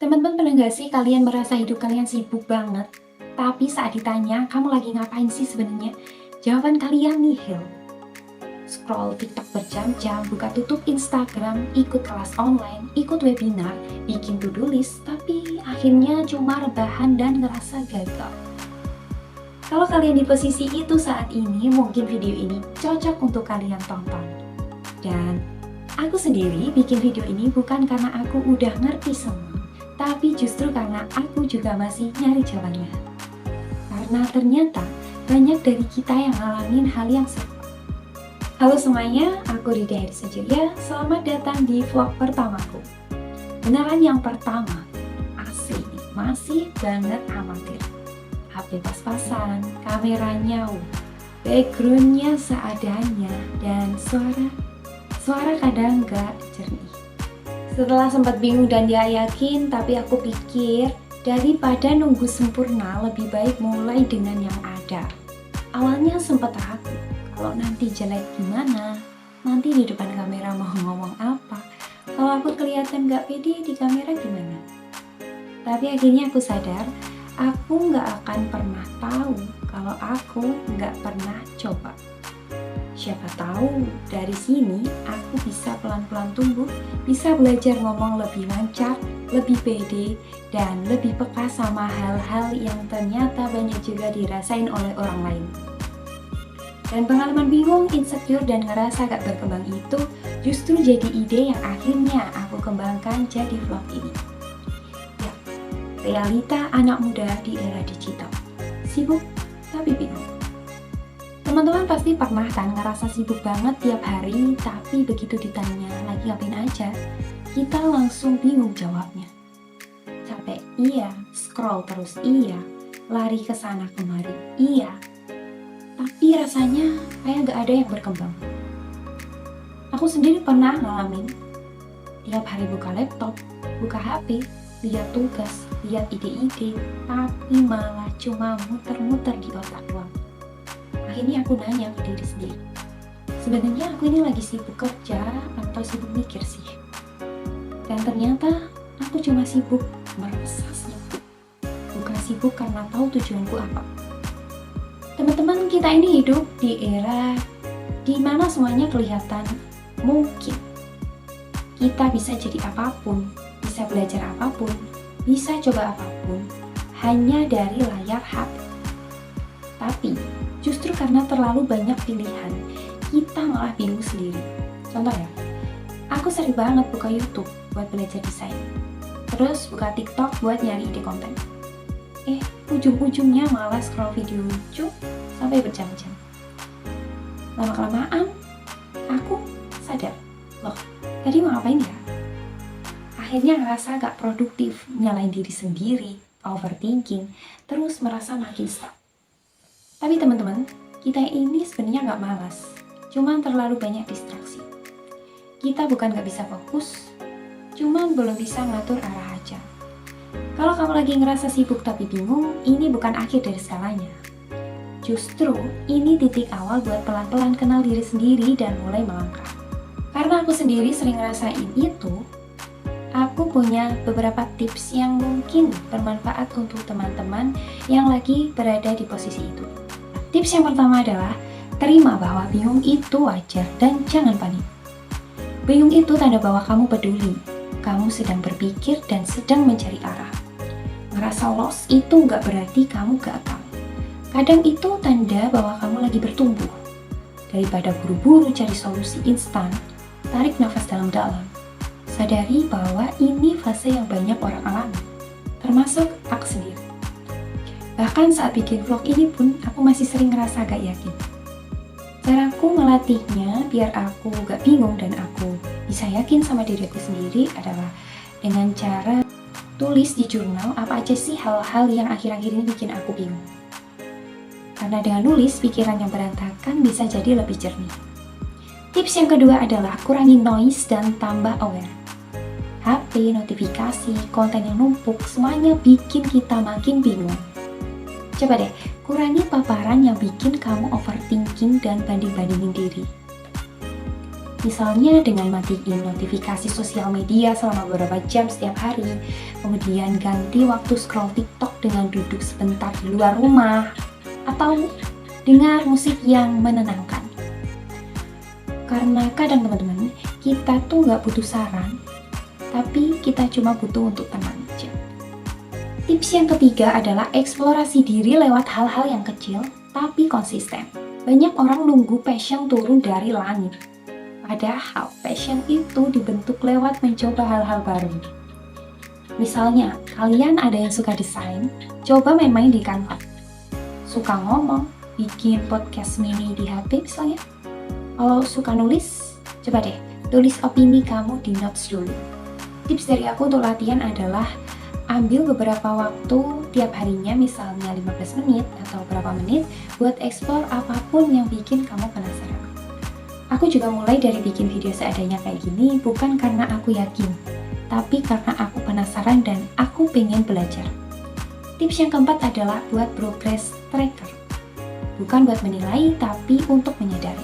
Teman-teman pernah nggak sih kalian merasa hidup kalian sibuk banget, tapi saat ditanya, kamu lagi ngapain sih sebenarnya? Jawaban kalian nihil. Scroll TikTok berjam-jam, buka tutup Instagram, ikut kelas online, ikut webinar, bikin to-do list, tapi akhirnya cuma rebahan dan ngerasa gagal. Kalau kalian di posisi itu saat ini, mungkin video ini cocok untuk kalian tonton. Dan aku sendiri bikin video ini bukan karena aku udah ngerti semua, tapi justru karena aku juga masih nyari jawabannya. Karena ternyata banyak dari kita yang ngalamin hal yang sama. Halo semuanya, aku Rida Heri Sejuria. Selamat datang di vlog pertamaku. Beneran yang pertama, asli masih banget amatir. HP pas-pasan, kameranya backgroundnya seadanya, dan suara kadang gak jernih. Setelah sempat bingung dan dia yakin, tapi aku pikir daripada nunggu sempurna, lebih baik mulai dengan yang ada. Awalnya sempat ragu, kalau nanti jelek gimana? Nanti di depan kamera mau ngomong apa? Kalau aku kelihatan gak pede di kamera gimana? Tapi akhirnya aku sadar, aku gak akan pernah tahu kalau aku gak pernah coba. Siapa tahu dari sini aku bisa pelan-pelan tumbuh, bisa belajar ngomong lebih lancar, lebih pede, dan lebih peka sama hal-hal yang ternyata banyak juga dirasain oleh orang lain. Dan pengalaman bingung, insecure, dan ngerasa gak berkembang itu justru jadi ide yang akhirnya aku kembangkan jadi vlog ini. Ya, realita anak muda di era digital. Sibuk tapi bingung. Teman-teman pasti pernah kan ngerasa sibuk banget tiap hari, tapi begitu ditanya lagi ngapain aja, kita langsung bingung jawabnya. Capek iya, scroll terus iya, lari ke sana kemari iya, tapi rasanya kayak gak ada yang berkembang. Aku sendiri pernah ngalamin, tiap hari buka laptop, buka HP, lihat tugas, lihat ide-ide, tapi malah cuma muter-muter di otak doang. Akhirnya aku nanya ke diri sendiri, sebenarnya aku ini lagi sibuk kerja atau sibuk mikir sih? Dan ternyata aku cuma sibuk merasa sibuk, bukan sibuk karena tahu tujuanku apa. Teman-teman, kita ini hidup di era dimana semuanya kelihatan mungkin. Kita bisa jadi apapun, bisa belajar apapun, bisa coba apapun, hanya dari layar HP. Tapi justru karena terlalu banyak pilihan, kita malah bingung sendiri. Contoh ya, aku sering banget buka YouTube buat belajar desain, terus buka TikTok buat nyari ide konten. Ujung-ujungnya malah scroll video lucu sampai berjam-jam. Lama-kelamaan, aku sadar, loh, tadi mau ngapain ya? Akhirnya ngerasa gak produktif, nyalain diri sendiri, overthinking, terus merasa makin stuck. Tapi teman-teman, kita ini sebenarnya gak malas, cuman terlalu banyak distraksi. Kita bukan gak bisa fokus, cuman belum bisa ngatur arah aja. Kalau kamu lagi ngerasa sibuk tapi bingung, ini bukan akhir dari segalanya. Justru, ini titik awal buat pelan-pelan kenal diri sendiri dan mulai melangkah. Karena aku sendiri sering ngerasain itu, aku punya beberapa tips yang mungkin bermanfaat untuk teman-teman yang lagi berada di posisi itu. Tips yang pertama adalah, terima bahwa bingung itu wajar dan jangan panik. Bingung itu tanda bahwa kamu peduli, kamu sedang berpikir dan sedang mencari arah. Ngerasa lost itu nggak berarti kamu gagal. Kadang itu tanda bahwa kamu lagi bertumbuh. Daripada buru-buru cari solusi instan, tarik nafas dalam-dalam. Sadari bahwa ini fase yang banyak orang alami, termasuk aku sendiri. Bahkan saat bikin vlog ini pun, aku masih sering ngerasa gak yakin. Caraku melatihnya biar aku gak bingung dan aku bisa yakin sama diriku sendiri adalah dengan cara tulis di jurnal apa aja sih hal-hal yang akhir-akhir ini bikin aku bingung. Karena dengan nulis, pikiran yang berantakan bisa jadi lebih jernih. Tips yang kedua adalah kurangi noise dan tambah aware. HP, notifikasi, konten yang numpuk, semuanya bikin kita makin bingung. Coba deh, kurangi paparan yang bikin kamu overthinking dan banding-bandingin diri. Misalnya dengan matiin notifikasi sosial media selama beberapa jam setiap hari, kemudian ganti waktu scroll TikTok dengan duduk sebentar di luar rumah, atau dengar musik yang menenangkan. Karena kadang teman-teman, kita tuh nggak butuh saran, tapi kita cuma butuh untuk tenang aja. Tips yang ketiga adalah eksplorasi diri lewat hal-hal yang kecil, tapi konsisten. Banyak orang nunggu passion turun dari langit. Padahal passion itu dibentuk lewat mencoba hal-hal baru. Misalnya, kalian ada yang suka desain, coba main-main di Canva. Suka ngomong, bikin podcast mini di HP misalnya. Kalau suka nulis, coba deh tulis opini kamu di notes dulu. Tips dari aku untuk latihan adalah ambil beberapa waktu tiap harinya, misalnya 15 menit atau berapa menit, buat explore apapun yang bikin kamu penasaran. Aku juga mulai dari bikin video seadanya kayak gini, bukan karena aku yakin, tapi karena aku penasaran dan aku pengen belajar. Tips yang keempat adalah buat progress tracker. Bukan buat menilai, tapi untuk menyadari.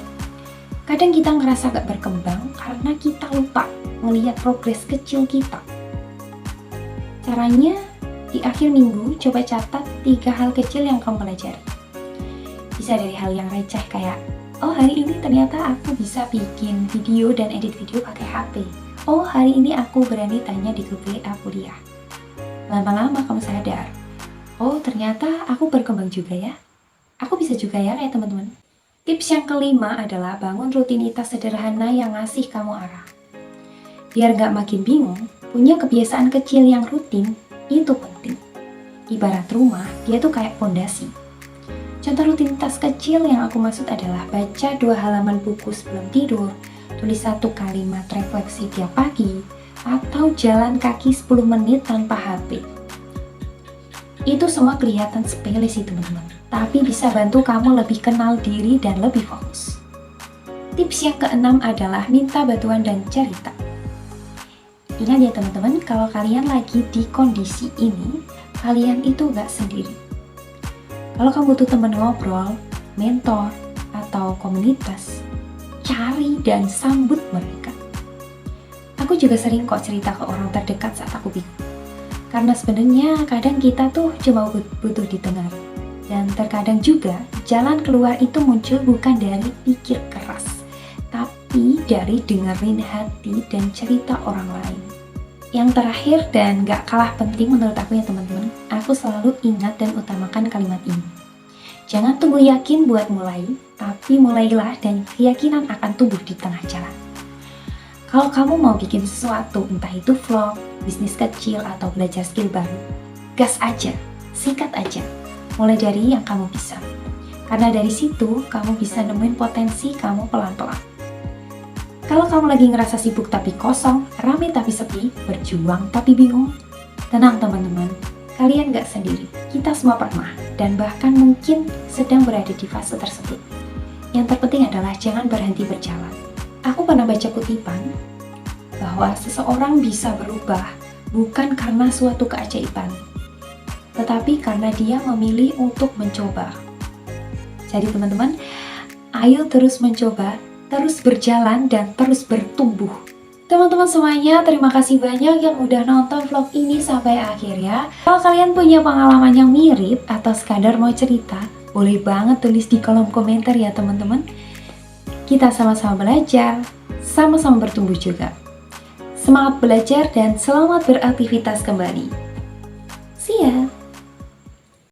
Kadang kita ngerasa gak berkembang karena kita lupa melihat progres kecil kita. Caranya, di akhir minggu coba catat 3 hal kecil yang kamu pelajari. Bisa dari hal yang receh kayak, oh hari ini ternyata aku bisa bikin video dan edit video pakai HP. Oh hari ini aku berani tanya di grup WA kuliah. Lama-lama kamu sadar, oh ternyata aku berkembang juga ya. Aku bisa juga ya kayak teman-teman. Tips yang kelima adalah bangun rutinitas sederhana yang ngasih kamu arah. Biar gak makin bingung, punya kebiasaan kecil yang rutin itu penting. Ibarat rumah, dia tuh kayak fondasi. Contoh rutinitas kecil yang aku maksud adalah baca 2 halaman buku sebelum tidur, tulis 1 kalimat refleksi tiap pagi, atau jalan kaki 10 menit tanpa HP. Itu semua kelihatan sepele sih teman-teman, tapi bisa bantu kamu lebih kenal diri dan lebih fokus. Tips yang keenam adalah minta bantuan dan cerita. Ingat ya teman-teman, kalau kalian lagi di kondisi ini, kalian itu gak sendiri. Kalau kamu butuh teman ngobrol, mentor, atau komunitas, cari dan sambut mereka. Aku juga sering kok cerita ke orang terdekat saat aku bingung. Karena sebenarnya kadang kita tuh cuma butuh didengar. Dan terkadang juga jalan keluar itu muncul bukan dari pikir keras, tapi dari dengerin hati dan cerita orang lain. Yang terakhir dan gak kalah penting menurut aku ya teman-teman, aku selalu ingat dan utamakan kalimat ini. Jangan tunggu yakin buat mulai, tapi mulailah dan keyakinan akan tumbuh di tengah jalan. Kalau kamu mau bikin sesuatu, entah itu vlog, bisnis kecil, atau belajar skill baru, gas aja, sikat aja, mulai dari yang kamu bisa. Karena dari situ, kamu bisa nemuin potensi kamu pelan-pelan. Kalau kamu lagi ngerasa sibuk tapi kosong, rame tapi sepi, berjuang tapi bingung, tenang teman-teman, kalian gak sendiri. Kita semua pernah, dan bahkan mungkin sedang berada di fase tersebut. Yang terpenting adalah jangan berhenti berjalan. Aku pernah baca kutipan bahwa seseorang bisa berubah bukan karena suatu keajaiban, tetapi karena dia memilih untuk mencoba. Jadi teman-teman, ayo terus mencoba, terus berjalan, dan terus bertumbuh. Teman-teman semuanya, terima kasih banyak yang udah nonton vlog ini sampai akhir ya. Kalau kalian punya pengalaman yang mirip atau sekadar mau cerita, boleh banget tulis di kolom komentar ya teman-teman. Kita sama-sama belajar, sama-sama bertumbuh juga. Semangat belajar dan selamat beraktivitas kembali. See ya!